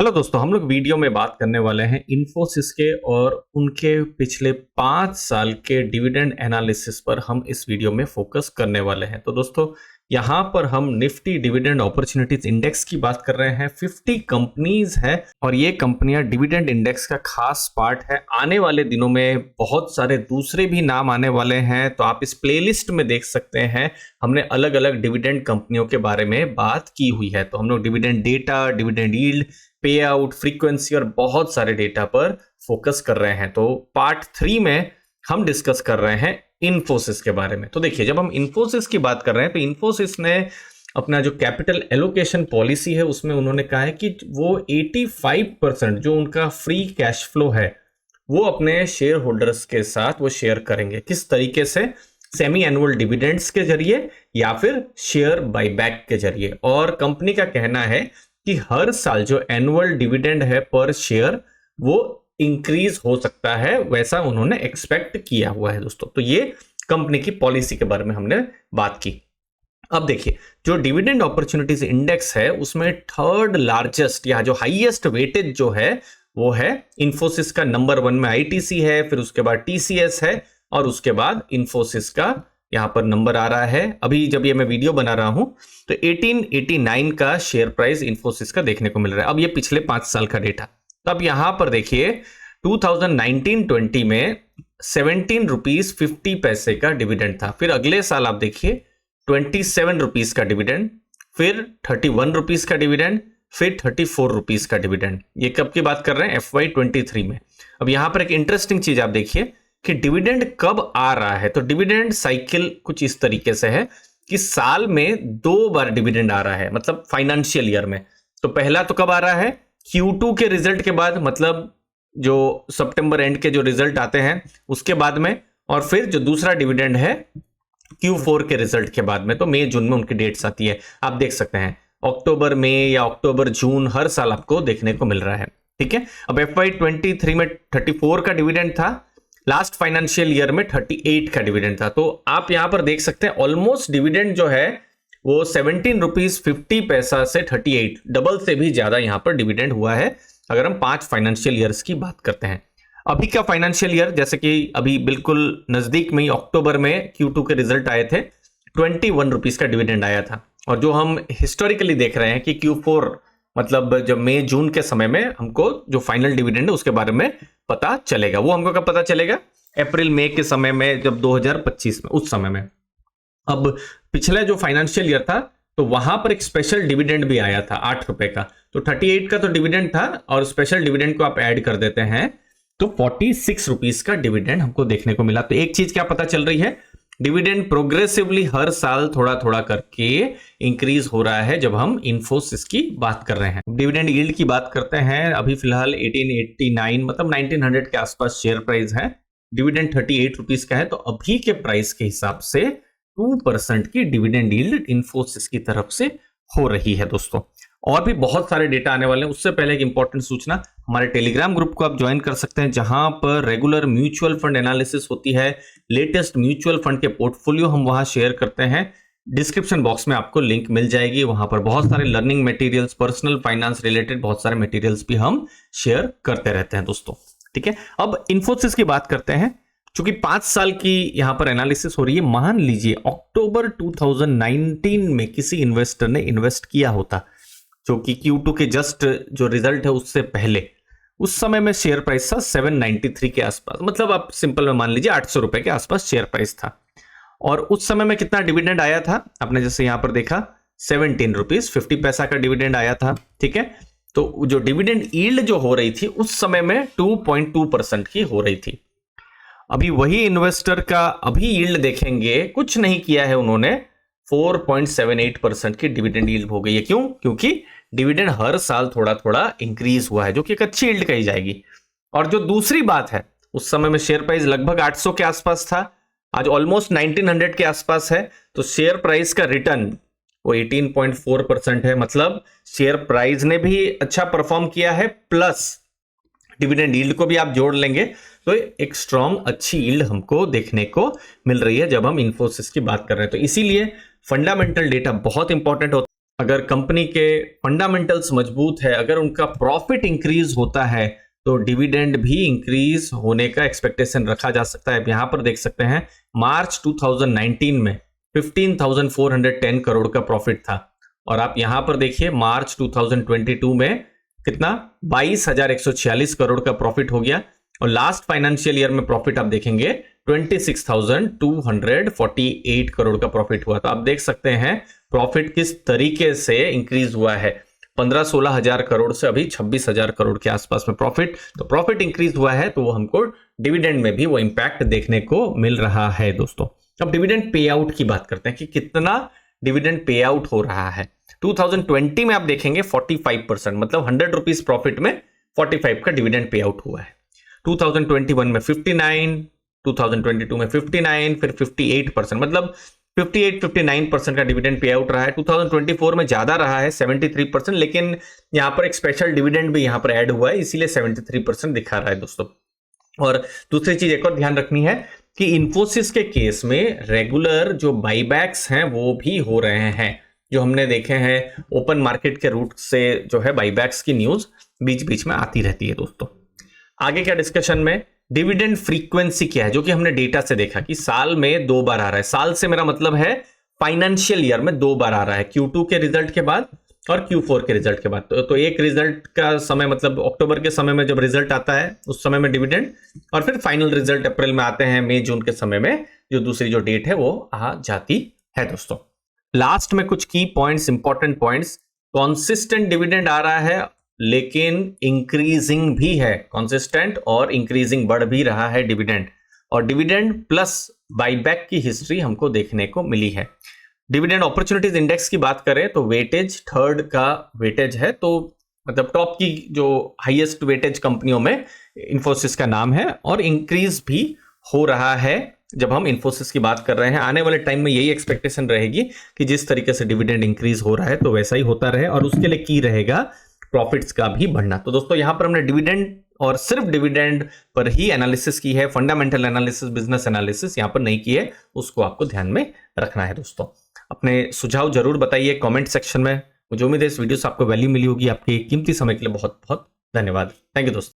Hello दोस्तों, हम लोग वीडियो में बात करने वाले हैं इन्फोसिस के और उनके पिछले 5 साल के डिविडेंड एनालिसिस पर हम इस वीडियो में फोकस करने वाले हैं। तो दोस्तों, यहाँ पर हम निफ्टी डिविडेंड अपॉर्चुनिटीज इंडेक्स की बात कर रहे हैं। 50 कंपनीज हैं और ये कंपनियां डिविडेंड इंडेक्स का खास पार्ट है। आने वाले दिनों में बहुत सारे दूसरे भी नाम आने वाले हैं, तो आप इस प्लेलिस्ट में देख सकते हैं। हमने अलग अलग डिविडेंड कंपनियों के बारे में बात की हुई है। तो हम लोग डिविडेंड डेटा, डिविडेंड यील्ड, पे आउट, फ्रीक्वेंसी और बहुत सारे डेटा पर फोकस कर रहे हैं। तो पार्ट 3 में हम डिस्कस कर रहे हैं इन्फोसिस के बारे में। तो देखिए, जब हम इन्फोसिस की बात कर रहे हैं तो इन्फोसिस ने अपना जो कैपिटल एलोकेशन पॉलिसी है उसमें उन्होंने कहा है कि वो 85% जो उनका फ्री कैश फ्लो है वो अपने शेयर होल्डर्स के साथ वो शेयर करेंगे। किस तरीके से? सेमी एनुअल डिविडेंड्स के जरिए या फिर शेयर बायबैक के जरिए। और कंपनी का कहना है कि हर साल जो एनुअल डिविडेंड है पर शेयर वो इंक्रीज हो सकता है, वैसा उन्होंने एक्सपेक्ट किया हुआ है दोस्तों। तो ये कंपनी की पॉलिसी के बारे में हमने बात की। अब देखिए, जो डिविडेंड अपॉर्चुनिटीज इंडेक्स है उसमें थर्ड लार्जेस्ट या जो हाईएस्ट वेटेज जो है वो है इन्फोसिस का। नंबर 1 में आईटीसी है, फिर उसके बाद टीसीएस है और उसके बाद इन्फोसिस का यहां पर नंबर आ रहा है। अभी जब ये मैं वीडियो बना रहा हूं तो 1889 का शेयर प्राइस इन्फोसिस का देखने को मिल रहा है। अब ये पिछले 5 साल का डेटा। तो अब यहां पर देखिए 2019-20 में 17 रुपीज 50 पैसे का डिविडेंड था। फिर अगले साल आप देखिए 27 रुपीज का डिविडेंड, फिर 31 रुपीज का डिविडेंड, फिर 34 रुपीज का डिविडेंड। ये कब की बात कर रहे हैं? FY23 में। अब यहां पर एक इंटरेस्टिंग चीज आप देखिए कि डिविडेंड कब आ रहा है। तो डिविडेंड साइकिल कुछ इस तरीके से है कि साल में 2 बार डिविडेंड आ रहा है, मतलब फाइनेंशियल ईयर में। तो पहला तो कब आ रहा है? Q2 के रिजल्ट के बाद, मतलब जो सितंबर एंड के जो रिजल्ट आते हैं उसके बाद में। और फिर जो दूसरा डिविडेंड है Q4 के रिजल्ट के बाद में। तो मई जून में उनकी डेट्स आती है। आप देख सकते हैं अक्टूबर में या अक्टूबर जून हर साल आपको देखने को मिल रहा है। ठीक है। अब FY23 में 34 का डिविडेंड था, लास्ट फाइनेंशियल ईयर में 38 का डिविडेंड था। तो आप यहां पर देख सकते हैं ऑलमोस्ट डिविडेंड जो है वो 17 रुपीज 50 पैसा से 38 डबल से भी ज्यादा यहां पर डिविडेंड हुआ है, अगर हम 5 फाइनेंशियल ईयर्स की बात करते हैं। अभी का फाइनेंशियल ईयर, जैसे कि अभी बिल्कुल नजदीक में ही अक्टूबर में Q2 के रिजल्ट आए थे, 21 रुपीज का डिविडेंड आया था। और जो हम हिस्टोरिकली देख रहे हैं कि Q4 मतलब जब मई जून के समय में हमको जो फाइनल डिविडेंड है उसके बारे में पता चलेगा। वो हमको कब पता चलेगा? अप्रैल मई के समय में, जब 2025 में, उस समय में। अब पिछला जो फाइनेंशियल ईयर था तो वहां पर एक स्पेशल डिविडेंड भी आया था 8 रुपए का। तो 38 का तो डिविडेंड था और स्पेशल डिविडेंड को आप ऐड कर देते हैं तो 46 रुपीज का डिविडेंड हमको देखने को मिला। तो एक चीज क्या पता चल रही है? डिविडेंड प्रोग्रेसिवली हर साल थोड़ा थोड़ा करके इंक्रीज हो रहा है जब हम इन्फोसिस की बात कर रहे हैं। डिविडेंड यील्ड की बात करते हैं। अभी फिलहाल 1889 मतलब 1900 के आसपास शेयर प्राइस है। डिविडेंड 38 रुपीज का है। तो अभी के प्राइस के हिसाब से 2% की डिविडेंड यील्ड इन्फोसिस की तरफ से हो रही है दोस्तों। और भी बहुत सारे डेटा आने वाले हैं। उससे पहले एक इंपॉर्टेंट सूचना, हमारे टेलीग्राम ग्रुप को आप ज्वाइन कर सकते हैं जहां पर रेगुलर म्यूचुअल फंड एनालिसिस होती है। लेटेस्ट म्यूचुअल फंड के पोर्टफोलियो हम वहां शेयर करते हैं। डिस्क्रिप्शन बॉक्स में आपको लिंक मिल जाएगी। वहां पर बहुत सारे learning materials, personal finance related बहुत सारे मटेरियल्स भी हम शेयर करते रहते हैं दोस्तों। ठीक है। अब इन्फोसिस की बात करते हैं। चूंकि 5 साल की यहां पर एनालिसिस हो रही है, मान लीजिए अक्टूबर 2019 में किसी इन्वेस्टर ने इन्वेस्ट किया होता, जो कि Q2 के जस्ट जो रिजल्ट है उससे पहले, उस समय में शेयर प्राइस था 793 के आसपास, मतलब आप सिंपल में मान लीजिए 800 रुपए के आसपास शेयर प्राइस था। और उस समय में कितना डिविडेंड आया था? आपने जैसे यहां पर देखा 17 रुपीज 50 पैसा का डिविडेंड आया था। ठीक है। तो जो डिविडेंड यील्ड जो हो रही थी उस समय में 2.2% की हो रही थी। अभी वही इन्वेस्टर का अभी यील्ड देखेंगे, कुछ नहीं किया है उन्होंने, 4.78% की डिविडेंड यील्ड हो गई है। क्यों? क्योंकि डिविडेंड हर साल थोड़ा थोड़ा इंक्रीज हुआ है, जो कि एक अच्छी यील्ड कही जाएगी। और जो दूसरी बात है, उस समय में शेयर प्राइस लगभग 800 के आसपास था, आज ऑलमोस्ट 1900 के आसपास है। तो शेयर प्राइस का रिटर्न वो 18.4% है। मतलब शेयर प्राइस ने भी अच्छा परफॉर्म किया है, प्लस डिविडेंड यील्ड को भी आप जोड़ लेंगे तो एक स्ट्रॉन्ग अच्छी यील्ड हमको देखने को मिल रही है जब हम इन्फोसिस की बात कर रहे हैं। तो इसीलिए फंडामेंटल डेटा बहुत इंपॉर्टेंट होता है। अगर कंपनी के फंडामेंटल्स मजबूत है, अगर उनका प्रॉफिट इंक्रीज होता है तो डिविडेंड भी इंक्रीज होने का एक्सपेक्टेशन रखा जा सकता है। यहां पर देख सकते हैं मार्च 2019 में 15,410 करोड़ का प्रॉफिट था और आप यहां पर देखिए मार्च 2022 में कितना 22,146 करोड़ का प्रॉफिट हो गया और लास्ट फाइनेंशियल ईयर में प्रॉफिट आप देखेंगे 26,248 करोड़ का प्रॉफिट हुआ। तो आप देख सकते हैं प्रॉफिट किस तरीके से इंक्रीज हुआ है, 15-16 हजार करोड़ से अभी 26,000 करोड़ के आसपास में प्रॉफिट। तो प्रॉफिट इंक्रीज हुआ है तो वो हमको डिविडेंड में भी वो इंपैक्ट देखने को मिल रहा है दोस्तों। अब डिविडेंड पे आउट की बात करते हैं कि कितना डिविडेंड पे आउट हो रहा है। 2020 में आप देखेंगे 45%, मतलब 100 रुपीज प्रॉफिट में 45 का डिविडेंड पे आउट हुआ है। 2021 में 59, 2022 में 59, फिर 58%, मतलब 58-59% का डिविडेंड पे आउट रहा है। 2024 में ज्यादा रहा है 73%, लेकिन यहां पर एक स्पेशल डिविडेंड भी यहां पर ऐड हुआ है, इसीलिए 73% दिखा रहा है दोस्तों। और दूसरी चीज एक और ध्यान रखनी है कि इन्फोसिस के केस में रेगुलर जो बाईबैक्स हैं वो भी हो रहे हैं, जो हमने देखे हैं ओपन मार्केट के रूट से जो है बाईबैक्स की न्यूज बीच बीच में आती रहती है दोस्तों। आगे क्या डिस्कशन में डिविडेंड फ्रीक्वेंसी क्या है, जो कि हमने डेटा से देखा कि साल में 2 बार आ रहा है। साल से मेरा मतलब है फाइनेंशियल ईयर में 2 बार आ रहा है, Q2 के रिजल्ट के बाद और Q4 के रिजल्ट के बाद। तो एक रिजल्ट का समय मतलब अक्टूबर के समय में जब रिजल्ट आता है उस समय में डिविडेंड, और फिर फाइनल रिजल्ट अप्रैल में आते हैं, मई जून के समय में जो दूसरी जो डेट है वो आ जाती है दोस्तों। लास्ट में कुछ key points, important points. Consistent dividend आ रहा है लेकिन इंक्रीजिंग भी है, कंसिस्टेंट और इंक्रीजिंग बढ़ भी रहा है डिविडेंड, और डिविडेंड प्लस बाईबैक की हिस्ट्री हमको देखने को मिली है। डिविडेंड अपॉर्चुनिटीज इंडेक्स की बात करें तो वेटेज 3rd का वेटेज है, तो मतलब टॉप की जो हाईएस्ट वेटेज कंपनियों में इन्फोसिस का नाम है और इंक्रीज भी हो रहा है। जब हम इन्फोसिस की बात कर रहे हैं आने वाले टाइम में यही एक्सपेक्टेशन रहेगी कि जिस तरीके से डिविडेंड इंक्रीज हो रहा है तो वैसा ही होता रहे, और उसके लिए की रहेगा प्रॉफिट्स का भी बढ़ना। तो दोस्तों यहां पर हमने डिविडेंड और सिर्फ डिविडेंड पर ही एनालिसिस की है, फंडामेंटल एनालिसिस, बिजनेस एनालिसिस यहां पर नहीं की है, उसको आपको ध्यान में रखना है दोस्तों। अपने सुझाव जरूर बताइए कमेंट सेक्शन में। मुझे उम्मीद है इस वीडियो से आपको वैल्यू मिली होगी। आपके कीमती समय के लिए बहुत बहुत धन्यवाद। थैंक यू दोस्तों।